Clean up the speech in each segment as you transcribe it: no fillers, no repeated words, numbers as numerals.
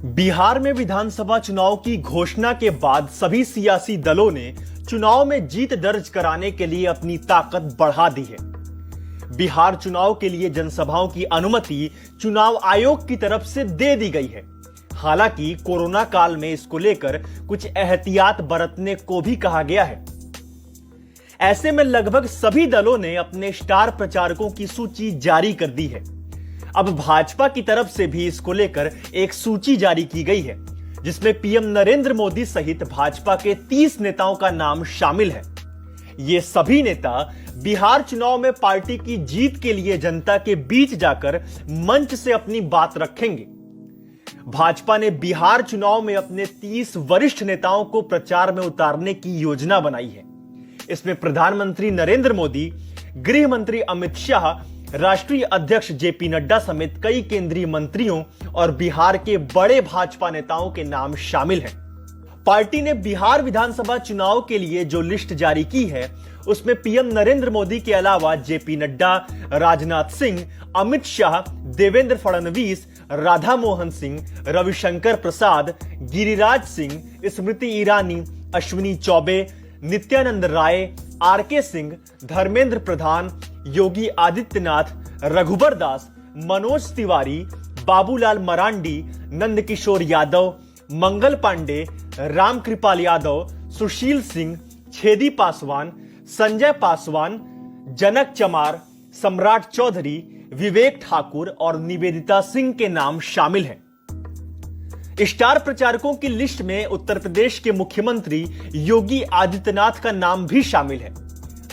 बिहार में विधानसभा चुनाव की घोषणा के बाद सभी सियासी दलों ने चुनाव में जीत दर्ज कराने के लिए अपनी ताकत बढ़ा दी है। बिहार चुनाव के लिए जनसभाओं की अनुमति चुनाव आयोग की तरफ से दे दी गई है। हालांकि कोरोना काल में इसको लेकर कुछ एहतियात बरतने को भी कहा गया है। ऐसे में लगभग सभी दलों ने अपने स्टार प्रचारकों की सूची जारी कर दी है। अब भाजपा की तरफ से भी इसको लेकर एक सूची जारी की गई है, जिसमें पीएम नरेंद्र मोदी सहित भाजपा के 30 नेताओं का नाम शामिल है। ये सभी नेता बिहार चुनाव में पार्टी की जीत के लिए जनता के बीच जाकर मंच से अपनी बात रखेंगे। भाजपा ने बिहार चुनाव में अपने 30 वरिष्ठ नेताओं को प्रचार में उतारने की योजना बनाई है। इसमें प्रधानमंत्री नरेंद्र मोदी, गृह मंत्री अमित शाह, राष्ट्रीय अध्यक्ष जेपी नड्डा समेत कई केंद्रीय मंत्रियों और बिहार के बड़े भाजपा नेताओं के नाम शामिल हैं। पार्टी ने बिहार विधानसभा चुनाव के लिए जो लिस्ट जारी की है, उसमें पीएम नरेंद्र मोदी के अलावा जेपी नड्डा, राजनाथ सिंह, अमित शाह, देवेंद्र फडणवीस, राधा मोहन सिंह, रविशंकर प्रसाद, गिरिराज सिंह, स्मृति ईरानी, अश्विनी चौबे, नित्यानंद राय, आरके सिंह, धर्मेंद्र प्रधान, योगी आदित्यनाथ, रघुबर दास, मनोज तिवारी, बाबूलाल मरांडी, नंदकिशोर यादव, मंगल पांडे, रामकृपाल यादव, सुशील सिंह, छेदी पासवान, संजय पासवान, जनक चमार, सम्राट चौधरी, विवेक ठाकुर और निवेदिता सिंह के नाम शामिल हैं। स्टार प्रचारकों की लिस्ट में उत्तर प्रदेश के मुख्यमंत्री योगी आदित्यनाथ का नाम भी शामिल है।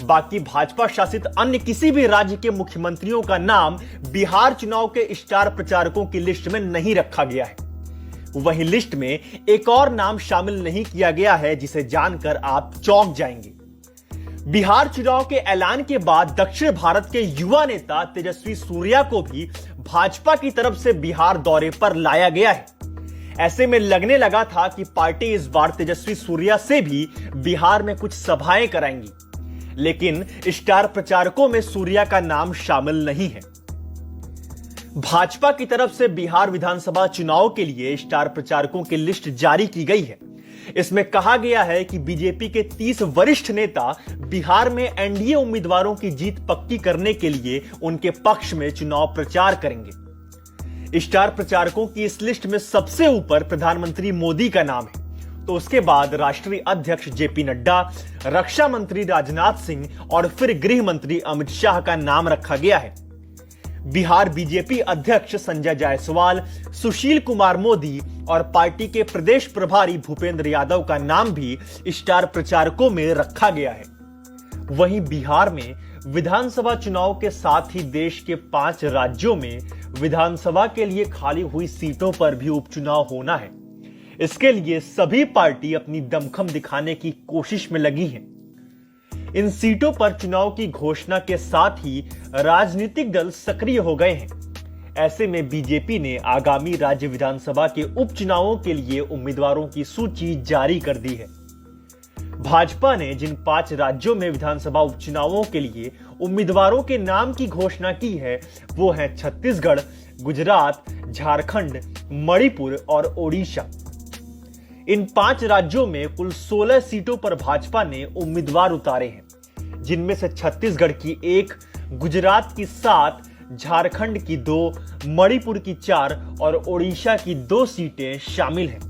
बाकी भाजपा शासित अन्य किसी भी राज्य के मुख्यमंत्रियों का नाम बिहार चुनाव के स्टार प्रचारकों की लिस्ट में नहीं रखा गया है। वहीं लिस्ट में एक और नाम शामिल नहीं किया गया है, जिसे जानकर आप चौंक जाएंगे। बिहार चुनाव के ऐलान के बाद दक्षिण भारत के युवा नेता तेजस्वी सूर्या को भी भाजपा की तरफ से बिहार दौरे पर लाया गया है। ऐसे में लगने लगा था कि पार्टी इस बार तेजस्वी सूर्या से भी बिहार में कुछ सभाएं कराएंगी, लेकिन स्टार प्रचारकों में सूर्या का नाम शामिल नहीं है। भाजपा की तरफ से बिहार विधानसभा चुनाव के लिए स्टार प्रचारकों की लिस्ट जारी की गई है। इसमें कहा गया है कि बीजेपी के 30 वरिष्ठ नेता बिहार में एनडीए उम्मीदवारों की जीत पक्की करने के लिए उनके पक्ष में चुनाव प्रचार करेंगे। स्टार प्रचारकों की इस लिस्ट में सबसे ऊपर प्रधानमंत्री मोदी का नाम है, तो उसके बाद राष्ट्रीय अध्यक्ष जेपी नड्डा, रक्षा मंत्री राजनाथ सिंह और फिर गृह मंत्री अमित शाह का नाम रखा गया है। बिहार बीजेपी अध्यक्ष संजय जायसवाल, सुशील कुमार मोदी और पार्टी के प्रदेश प्रभारी भूपेंद्र यादव का नाम भी स्टार प्रचारकों में रखा गया है। वहीं बिहार में विधानसभा चुनाव के साथ ही देश के 5 राज्यों में विधानसभा के लिए खाली हुई सीटों पर भी उपचुनाव होना है। इसके लिए सभी पार्टी अपनी दमखम दिखाने की कोशिश में लगी हैं। इन सीटों पर चुनाव की घोषणा के साथ ही राजनीतिक दल सक्रिय हो गए हैं। ऐसे में बीजेपी ने आगामी राज्य विधानसभा के उपचुनावों के लिए उम्मीदवारों की सूची जारी कर दी है। भाजपा ने जिन 5 राज्यों में विधानसभा उपचुनावों के लिए उम्मीदवारों के नाम की घोषणा की है, वो हैं छत्तीसगढ़, गुजरात, झारखंड, मणिपुर और ओडिशा। इन 5 राज्यों में कुल 16 सीटों पर भाजपा ने उम्मीदवार उतारे हैं, जिनमें से छत्तीसगढ़ की 1, गुजरात की 7, झारखंड की 2, मणिपुर की 4 और ओडिशा की 2 सीटें शामिल हैं।